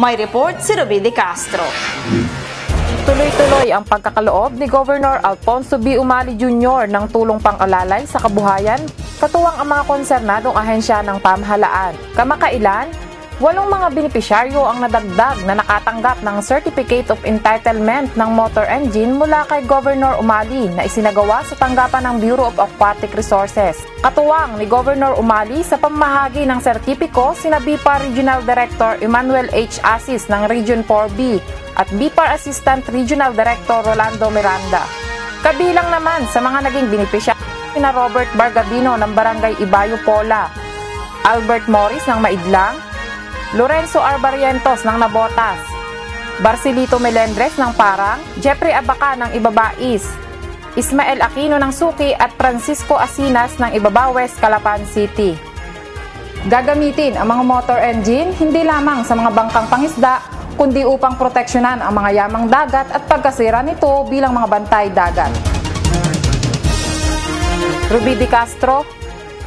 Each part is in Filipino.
May report si Ruby De Castro. Tuloy-tuloy ang pagkakaloob ni Governor Alfonso B. Umali Jr. ng tulong pang-alalay sa kabuhayan, katuwang ang mga konsernadong ahensya ng pamahalaan. Kamakailan, 8 mga benepisyaryo ang nadagdag na nakatanggap ng Certificate of Entitlement ng motor engine mula kay Governor Umali na isinagawa sa tanggapan ng Bureau of Aquatic Resources. Katuwang ni Governor Umali sa pamahagi ng sertipiko sina BIPAR Regional Director Emmanuel H. Asis ng Region 4B at BIPAR Assistant Regional Director Rolando Miranda. Kabilang naman sa mga naging benepisyaryo sina Robert Bargabino ng Barangay Ibayo Pola, Albert Morris ng Maidlang, Lorenzo R. Barrientos ng Nabotas, Barcelito Melendres ng Parang, Jeffrey Abaca ng Ibabais, Ismael Aquino ng Suki at Francisco Asinas ng Ibaba West, Calapan City. Gagamitin ang mga motor engine hindi lamang sa mga bangkang pangisda, kundi upang proteksyonan ang mga yamang dagat at pagkasira nito bilang mga bantay dagat. Ruby De Castro,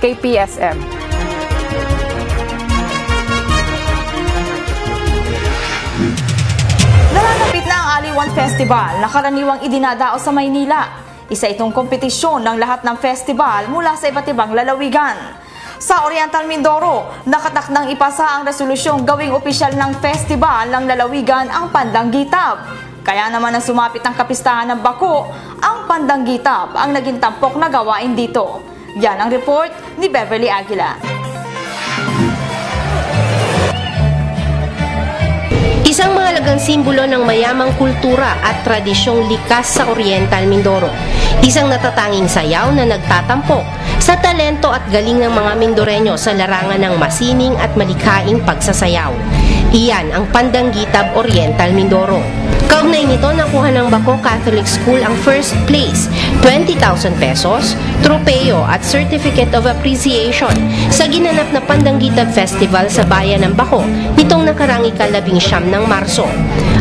KPSM. Nalalapit na ang Aliwan Festival na karaniwang idinadao sa Maynila. Isa itong kompetisyon ng lahat ng festival mula sa iba't ibang lalawigan. Sa Oriental Mindoro, nakatakdang ipasa ang resolusyong gawing opisyal ng festival ng lalawigan ang Pandanggitab. Kaya naman ang sumapit ng kapistahan ng Bako, ang Pandanggitab ang naging tampok na gawain dito. Yan ang report ni Beverly Aguila. Isang mahalagang simbolo ng mayamang kultura at tradisyong likas sa Oriental Mindoro. Isang natatanging sayaw na nagtatampok sa talento at galing ng mga Mindoreño sa larangan ng masining at malikhaing pagsasayaw. Iyan ang Pandanggitab Oriental Mindoro. Kaugnay nito, nakuha ng Bako Catholic School ang first place, 20,000 pesos, tropeo at Certificate of Appreciation sa ginanap na Pandanggitab Festival sa bayan ng Bako nitong nakarang ika-19 ng Marso.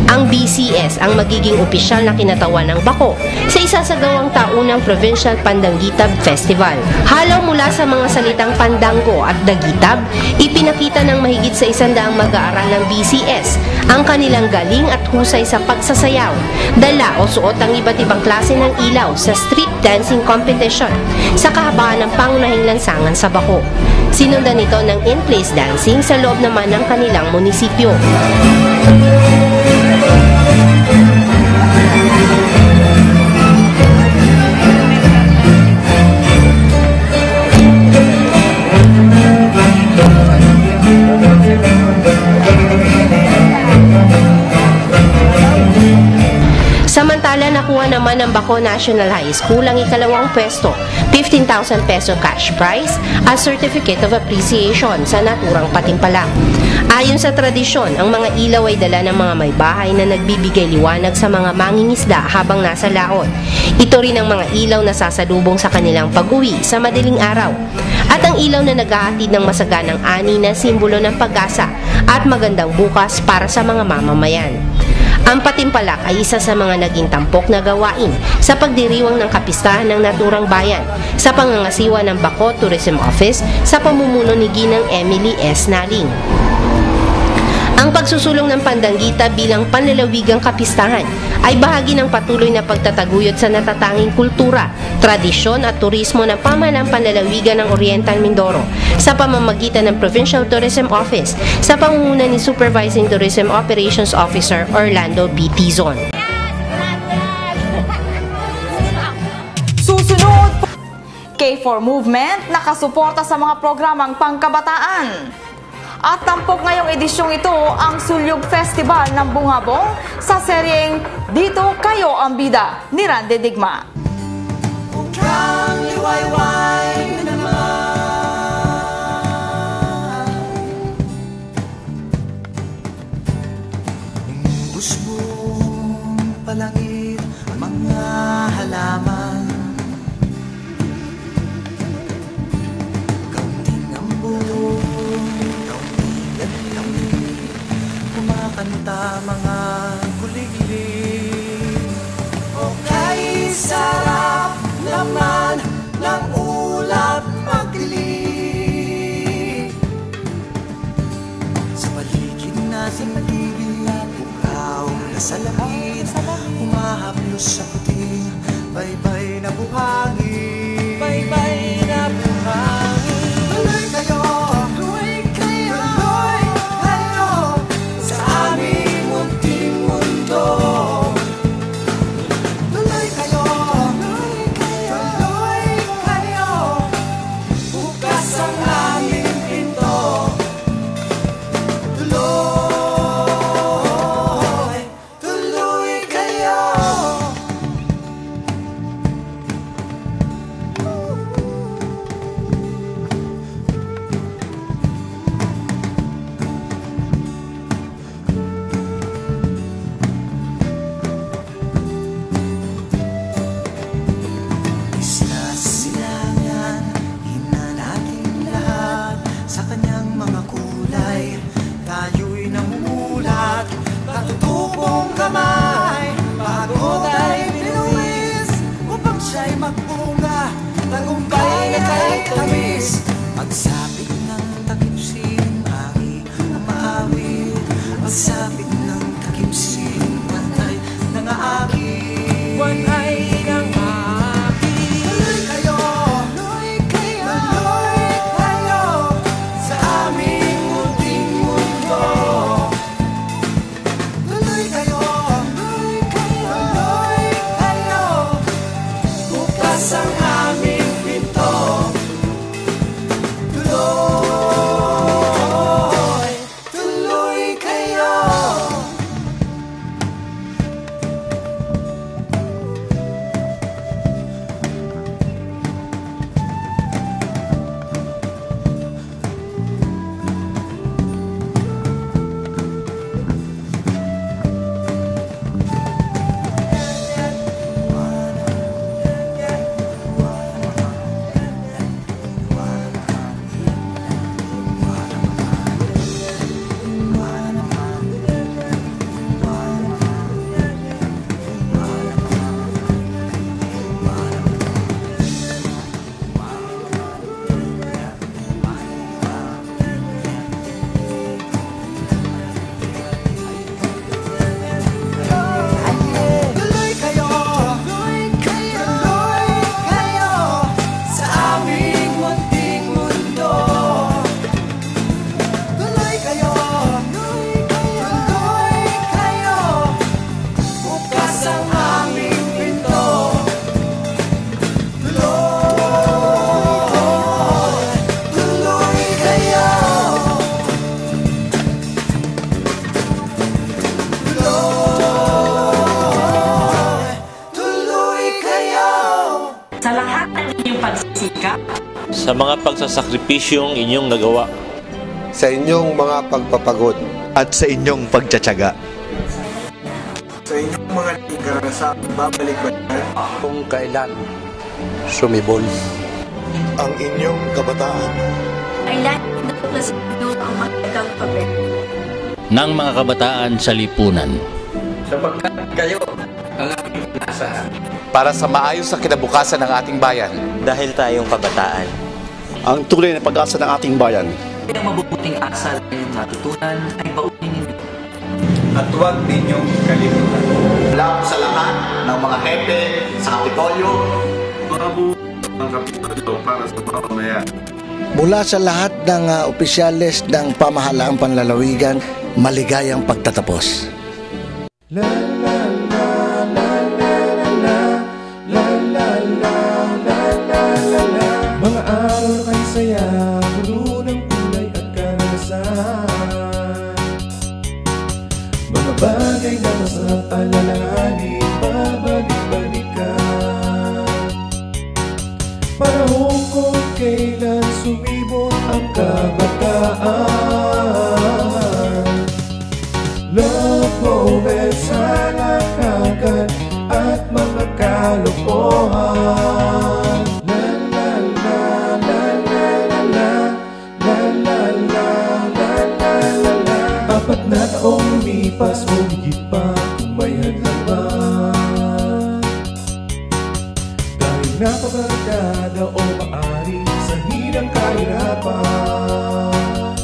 Ang BCS ang magiging opisyal na kinatawan ng Bako sa isasagawang taunang Provincial Pandanggitab Festival. Halaw mula sa mga salitang Pandango at Dagitab, ipinakita ng mahigit sa 100 mag-aaral ng BCS ang kanilang galing at husay sa pagsasayaw, dala o suot ang iba't ibang klase ng ilaw sa street dancing competition sa kahabaan ng pangunahing lansangan sa Bako. Sinundan ito ng in-place dancing sa loob naman ng kanilang munisipyo. Samantala, nakuha naman ng Bako National High School ang ikalawang pwesto, 15,000 peso cash prize at Certificate of Appreciation sa naturang patimpalak. Ayon sa tradisyon, ang mga ilaw ay dala ng mga may bahay na nagbibigay liwanag sa mga mangingisda habang nasa laot. Ito rin ang mga ilaw na sasalubong sa kanilang pag-uwi sa madaling araw. At ang ilaw na naghahatid ng masaganang ani na simbolo ng pag-asa at magandang bukas para sa mga mamamayan. Ang patimpalak ay isa sa mga naging tampok na gawain sa pagdiriwang ng kapistahan ng naturang bayan sa pangangasiwa ng Bako Tourism Office sa pamumuno ni Ginang Emily S. Naling. Ang pagsusulong ng Pandanggitab bilang panlalawigang kapistahan ay bahagi ng patuloy na pagtataguyod sa natatanging kultura, tradisyon at turismo ng pamahalang panlalawigan ng Oriental Mindoro sa pamamagitan ng Provincial Tourism Office sa pangunguna ni Supervising Tourism Operations Officer Orlando B. Tizon. Susunod, K4 Movement nakasuporta sa mga programang pangkabataan. At tampok ngayong edisyong ito ang Sulyog Festival ng Bungabong sa seryeng Dito Kayo ang Bida ni Randy Digma. Kang liwayway na naman, imbus mong palangit ang mga halaman, kaunting ambon, kumakanta mga kuliglig. Okay, sarap naman ng ulap magdilig sa paligid natin. salamin, humahaplos sa puting baybay na buhangin. Baybay na buhangin. Tuloy kayo, tuloy kayo, tuloy kayo sa aming munting mundo. Tuloy kayo, tuloy kayo, tuloy kayo, bukas ang aming pinto. Tuloy, tuloy kayo. Isnasilangan, hina natin lahat sa kanyang mga kulay. Tayo'y namumulat, katutubong kamay. Pagod ay binuwis upang siya'y magbunga. Tagumpay na kay tamis, pagsapit ng takipsin, aki ang maawit. Pagsapit ng takipsin, pantay ng aakit. Pantay ng aakit. Tuloy kayo, tuloy kayo, tuloy kayo sa aming munting mundo. Tuloy kayo, tuloy kayo, tuloy kayo, bukas ang aming pinto. Tuloy, tuloy kayo. Tuloy kayo, tuloy kayo, tuloy kayo sa aming munting mundo. Tuloy kayo, tuloy kayo, tuloy kayo, bukas ang aming pinto. Tuloy, tuloy kayo. Tuloy kayo. Sa lahat ng inyong pagsisikap, sa mga pagsasakripisyong inyong nagawa, sa inyong mga pagpapagod at sa inyong pagtsatsaga. sa inyong mga karanasan babalik-balikan Kung kailan sumibol ang inyong kabataan. ay lahat na sa inyo ang magandang papel. ng mga kabataan sa lipunan. Para sa maayos na kinabukasan ng ating bayan. dahil tayong kabataan. Ang tunay na pag-asa ng ating bayan. Ang mabubuting asal na natutunan ay baunin ninyo. At huwag ninyong kalimutan. Mula sa lahat ng mga hepe sa Kapitolyo. Mula sa lahat ng opisyales ng pamahalaang panlalawigan, maligayang pagtatapos. Mga araw na kay saya, puno ng kulay at karanasan. Mga bagay na masarap alalahanin, babalik-balikan. Panahon kung kailan sumibot ang kabataan. Love moments, halakagan at mga kalokohan. Apat na taong lumipas o higit pa kung may hadlaban. Dahil napabarkada o maari sa hirang kahirapan.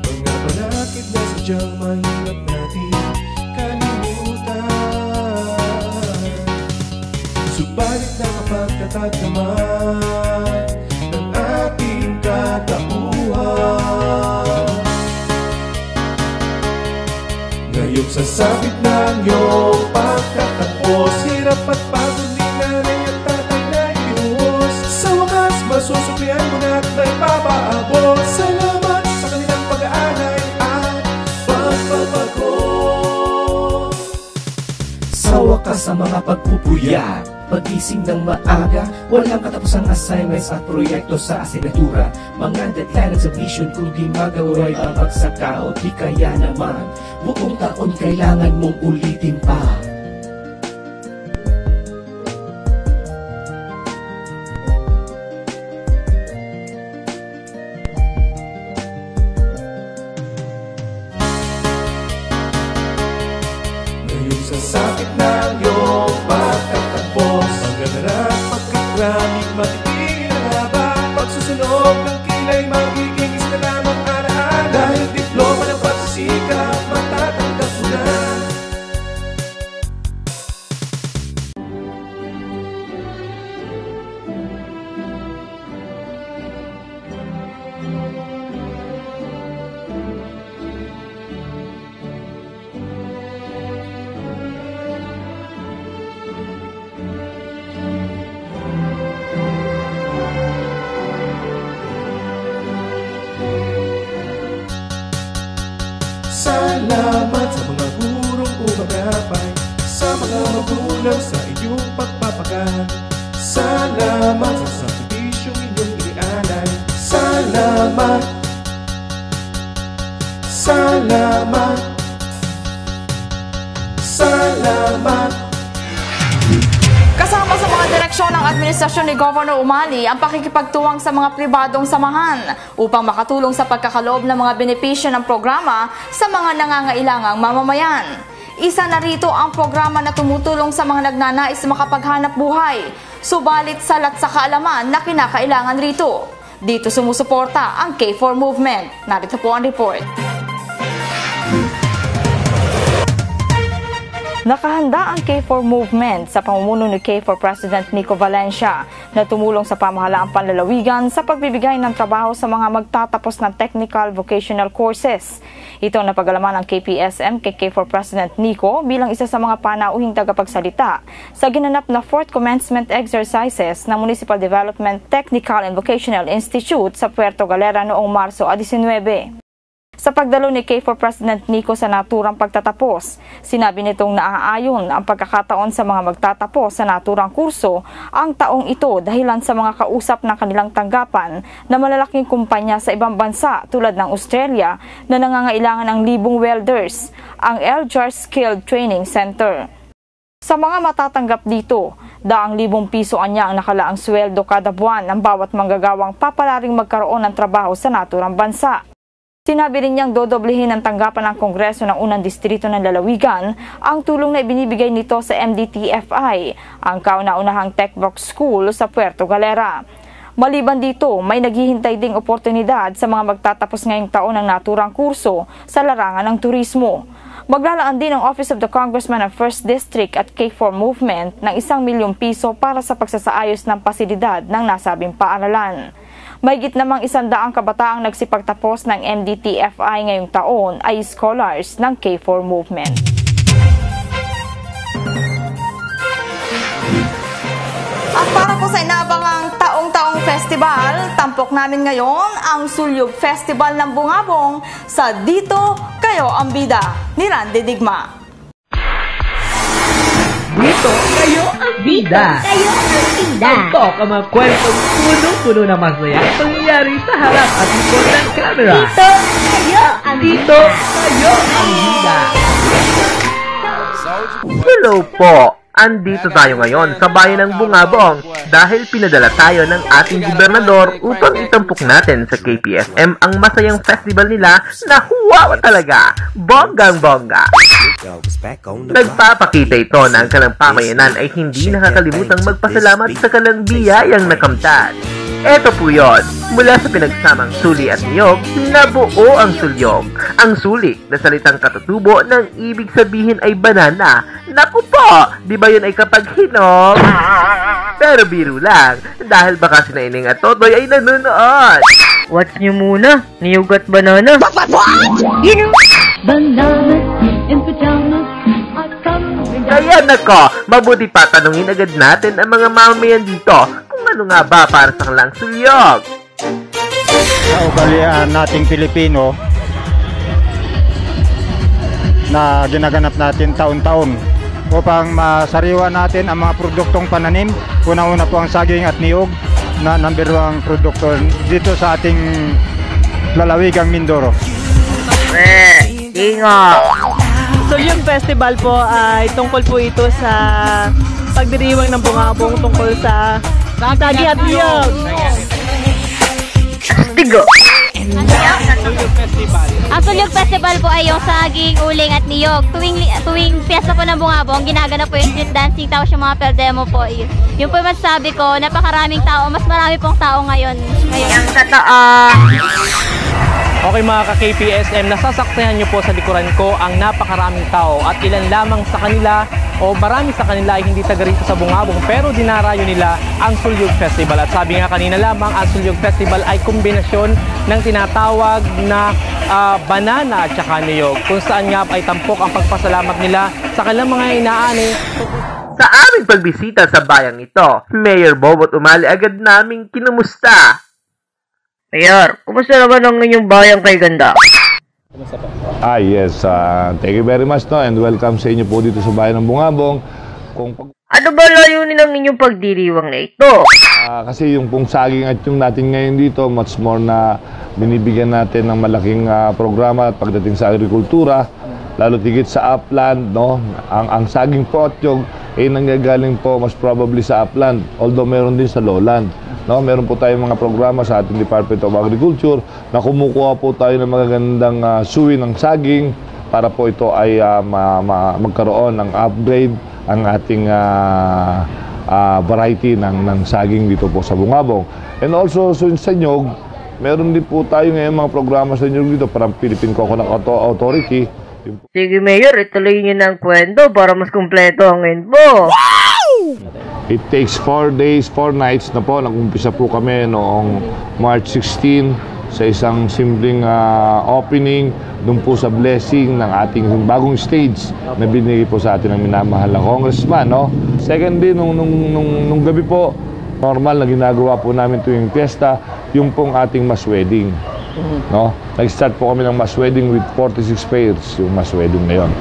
Mga balakid na sadyang mahirap natin kalimutan. Subalit nakapagtatag naman ng ating katauhan. Ngayong sasabit ng iyong pagtatapos, hirap at pagod ni nanay at tatay na inuos. Sa wakas, masusuklian mo na at may papaabot. Salamat sa kanilang pag-aanay at pagpapagod. Sa wakas ang mga pagpupuyat, pagising ng maaga, walang katapusang assignments at proyekto sa asignatura. Mga deadline at submission kung di magawa ay babagsak ka o di kaya naman buong taon kailangan mong ulitin pa. Ngayon sasabit ng iyong pagtatapos, pagkadarap, pagkakraming matitigil ang haba. Pagsusunog ng kilay, magiging isa na lamang araan. Dahil diploma ng pagsisikap, matatanggap mo na. Salamat sa mga gurong umagapay, sa mga magulang sa inyong pagpapagal. Salamat sa sakripisyong inyong inialay. Salamat, salamat, salamat. Kasama sa mga direksyon ng administrasyon ni Governor Umali ang pakikipagtuwang sa mga pribadong samahan upang makatulong sa pagkakaloob ng mga benepisyo ng programa sa mga nangangailangang mamamayan. Isa na rito ang programa na tumutulong sa mga nagnanais makapaghanap buhay, subalit salat sa kaalaman na kinakailangan rito. Dito sumusuporta ang K4 Movement. Narito po ang report. Nakahanda ang K4 Movement sa pamumuno ni K4 President Nico Valencia na tumulong sa pamahalaang panlalawigan sa pagbibigay ng trabaho sa mga magtatapos ng technical vocational courses. Ito ang napagalaman ng KPSM kay K4 President Nico bilang isa sa mga panauhing tagapagsalita sa ginanap na 4th commencement exercises ng Municipal Development Technical and Vocational Institute sa Puerto Galera noong Marso 19. Sa pagdalo ni K4 President Nico sa naturang pagtatapos, sinabi nitong naaayon ang pagkakataon sa mga magtatapos sa naturang kurso ang taong ito dahilan sa mga kausap ng kanilang tanggapan na malalaking kumpanya sa ibang bansa tulad ng Australia na nangangailangan ng libong welders, ang Eljar Skilled Training Center. Sa mga matatanggap dito, 100,000 piso anya ang nakalaang sweldo kada buwan ng bawat manggagawang papalaring magkaroon ng trabaho sa naturang bansa. Sinabi rin niyang dodoblehin ang tanggapan ng Kongreso ng unang distrito ng lalawigan ang tulong na ibinibigay nito sa MDTFI, ang kauna-unahang Techvoc School sa Puerto Galera. Maliban dito, may naghihintay ding oportunidad sa mga magtatapos ngayong taon ng naturang kurso sa larangan ng turismo. Maglalaan din ang Office of the Congressman of 1st District at K4 Movement ng 1,000,000 piso para sa pagsasaayos ng pasilidad ng nasabing paaralan. Mahigit namang 100 kabataang nagsipagtapos ng MDTFI ngayong taon ay scholars ng K4 Movement. At para po sa inaabangang taong-taong festival, tampok namin ngayon ang Sulyog Festival ng Bungabong sa Dito Kayo ang Bida ni Randy Digma. Dito kayo ang bida. Kayo ang bida. Tok ang mga kwentong puno-puno na masaya at pangyayari sa harap at likod ng camera. Dito kayo ang Dito kayo ang bida. Hello po! Andito tayo ngayon sa bayan ng Bungabong dahil pinadala tayo ng ating gobernador upang itampok natin sa KPSM ang masayang festival nila na huwawa talaga! Bonggang-bongga! Nagpapakita ito na ang kalang pamayanan ay hindi nakakalimutang magpasalamat sa kalang biyayang nakamtan. Eto po yon, mula sa pinagsamang suli at niyog, nabuo ang sulyog. Ang suli na salitang katutubo ng ibig sabihin ay banana. Naku po, di ba yun ay kapag hinog? Pero biro lang, dahil baka si Naining at Totoy ay nanonood. Watch nyo muna, niyog at banana. You know, bananas in pajamas are coming. Kaya nako, mabuti pa tanungin agad natin ang mga mamamayan dito kung ano nga ba para sa kanilang sulyog. Sa ugalian nating Pilipino na ginaganap natin taon-taon upang masariwa natin ang mga produktong pananim. Una-una po ang saging at niyog na number 1 produkto dito sa ating lalawigang Mindoro. Inga! Sulyog Festival po ay tungkol po ito sa pagdiriwang ng bungabong tungkol sa saging at niyog. Tigo! Ang Sulyog Festival po ay yung saging, uling at niyog. Tuwing piyesta po ng bungabong, ginaganap po yung street dancing, tapos yung mga peldemo po. Yung po masasabi ko, napakaraming tao, mas marami pong tao ngayon. Ang totoo! Okay mga ka-KPSM, nasasaksihan nyo po sa likuran ko ang napakaraming tao at ilan lamang sa kanila o marami sa kanila ay hindi taga rito sa Bungabong pero dinarayo nila ang Sulyog Festival. At sabi nga kanina lamang, ang Sulyog Festival ay kombinasyon ng tinatawag na banana at saka niyog, kung saan nga ay tampok ang pagpasalamat nila sa kanilang mga inaani. Sa aming pagbisita sa bayang ito, Mayor Bobot Umali agad naming kinumusta. Mayor, kumusta naman ang inyong bayang kay ganda? Yes, thank you very much and welcome sa inyo po dito sa bayan ng Bungabong. Ano ba layunin ng inyong pagdiriwang na ito? Kasi yung pong saging at yung natin ngayon dito, much more na binibigyan natin ng malaking programa pagdating sa agrikultura, lalo tigit sa upland, no? Ang saging po at yung ay nanggagaling po most probably sa upland, although meron din sa lowland. No, meron po tayong mga programa sa ating Department of Agriculture na kumukuha po tayo ng magagandang suwi ng saging para po ito ay magkaroon ng upgrade ang ating variety ng saging dito po sa Bungabong. And also sa Nyog, meron din po tayo ngayon mga programa sa Nyog dito parang Philippine Coconut Authority. Sige Mayor, ituloy niyo ng kwento para mas kumpleto ang info. It takes 4 days, 4 nights na po. Nag-umpisa po kami noong March 16 sa isang simpleng opening doon po sa blessing ng ating bagong stage na binigay po sa atin ng minamahal na congressman. No? Second day, nung gabi po, normal na ginagawa po namin tuwing fiesta, yung pong ating mass wedding. No? Nag-start po kami ng mass wedding with 46 pairs, yung mass wedding na yun.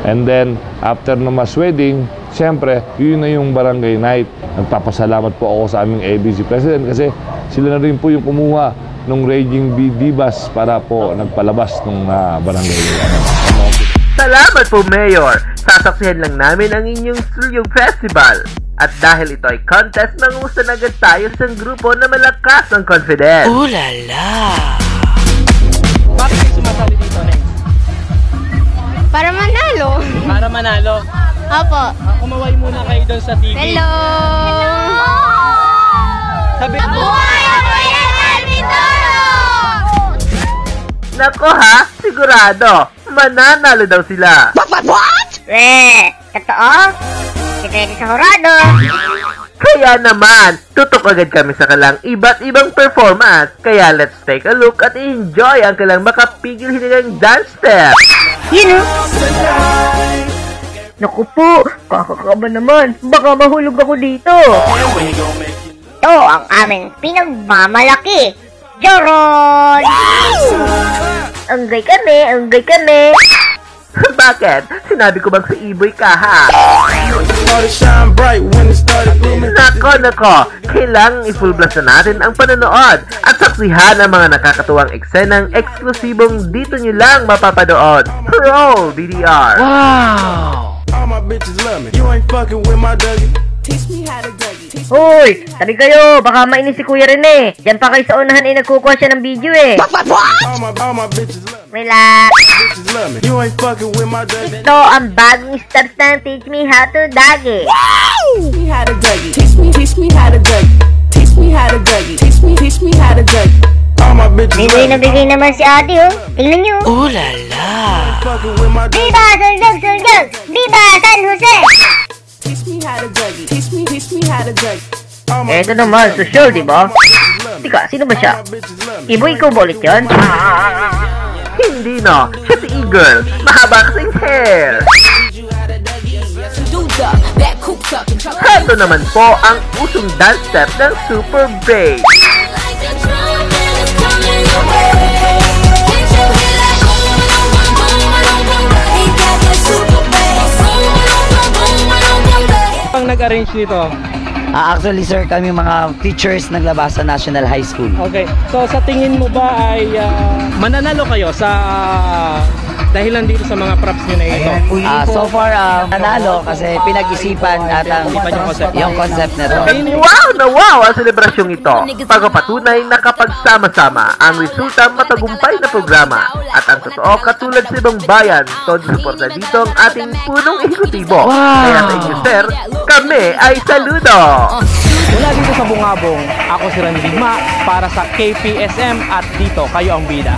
And then, after ng mass wedding, siyempre, yun na yung barangay night. Nagpapasalamat po ako sa aming ABC President kasi sila na rin po yung kumuha ng Raging Divas para po nagpalabas ng barangay. Salamat po, Mayor! Sasaksihan lang namin ang inyong Sulyog Festival. At dahil ito ay contest, mangusta na agad tayo sa grupo na malakas ang confidence. Ulala! Bakit kayo sumasali dito, Nen? Para manalo. Para manalo? Opo. Kumaway muna kayo doon sa TV. Hello! Hello! Sabi ko! Nabuhay ang Oriental Mindoro! Nako ha, sigurado, mananalo daw sila. What? Totoo? Kita sa horado. Kaya naman, tutok agad kami sa kalang iba't ibang performance. Kaya let's take a look at enjoy ang kalang makapigil hinigang dance step. You know? Naku po, kakakaba naman. Baka mahulog ako dito. Ito ang aming pinagmamalaki. Joron! Anggay kami. Bakit? Sinabi ko bang sa Iboy ka ha? Nako, kailangang i-full blast na natin ang panonood at saksihan ang mga nakakatuwang eksenang eksklusibong dito nyo lang mapapanood. Roll DDR! Wow! All my bitches love me. You ain't fucking with my Dougie. Teach me how to Dougie. Hoy! Tabi kayo! Baka mainis si Kuya Rene. Diyan pa kayo sa unahan ay nagkukuha siya ng video eh. All my bitches love me. Relax! Bitches love me. You ain't fucking with my Dougie. Ito ang bagong steps ng Teach Me How to Dougie. Teach me how to Dougie. Teach me how to Dougie. Teach Teach me how to Dougie. Teach me how to Dougie. All my bitches Bigay na bigay naman si ate, oh. Tingnan nyo. Ooh la la. Viva Suldog Suldog! Viva San Jose! Teach me how to Dougie. Teach me how to Dougie. Eto naman, social, di ba? Tika, sino ba siya? Ibo, ikaw ba ulit yun? Hindi no, siya si E-Girl. Mahaba kasing hair. Heto naman po ang usong dance step ng Super Bass. Ang nag-arrange nito? Actually sir, kami mga teachers naglabas sa National High School. Okay. So sa tingin mo ba ay mananalo kayo sa dahilan dito sa mga props nyo na ito? So far, nanalo kasi pinag-isipan at yung concept nito. Wow na wow ang selebrasyong ito. Pagpapatunay na kapag sama-sama, ang resulta matagumpay na programa. At ang totoo, katulad sa ibang bayan, todo suporta dito ang ating punong ehekutibo. Kaya sa inyo sir, kami ay saludo! Mula dito sa Bungabong, ako si Randy Digma para sa KPSM at dito kayo ang bida.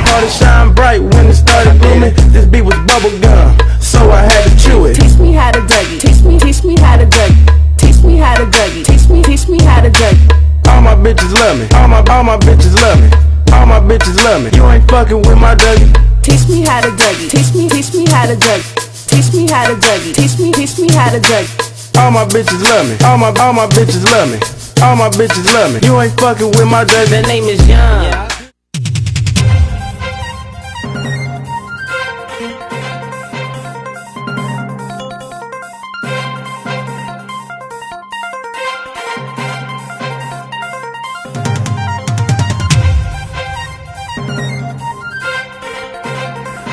Party shine bright when it started blooming. This beat was bubble gum, so I had to chew it. Teach me how to Dougie. Teach me how to Dougie. Teach me how to Dougie. Teach me how to Dougie. All my bitches love me. All my bitches love me. All my bitches love me. You ain't fucking with my Dougie. Teach me how to Dougie. Teach me how to Dougie. Teach me how to Dougie. Teach me how to Dougie. All my bitches love me. All my bitches love me. All my bitches love me. You ain't fucking with my Dougie. That name is Young.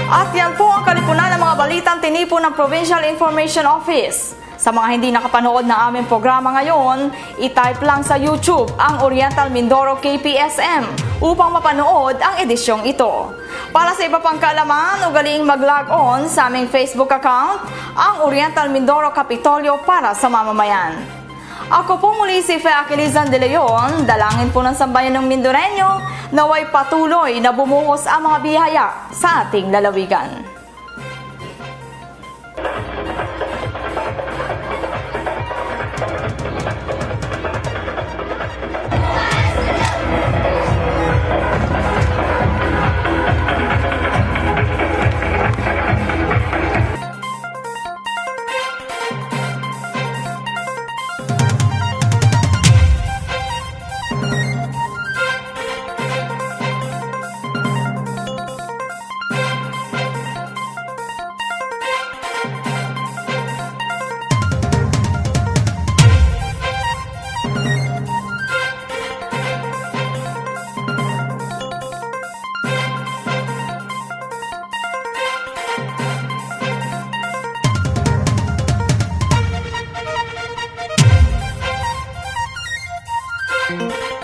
At yan po ang kalipunan ng mga balitang tinipon ng Provincial Information Office. Sa mga hindi nakapanood ng aming programa ngayon, i-type lang sa YouTube ang Oriental Mindoro KPSM upang mapanood ang edisyong ito. Para sa iba pang kaalaman, ugaliing mag-log on sa aming Facebook account, ang Oriental Mindoro Kapitolyo para sa mamamayan. Ako po muli si Fe Aquilizan de Leon, dalangin po ng sambayan ng Mindoreño, naway patuloy na bumuhos ang mga biyaya sa ating lalawigan. Thank you.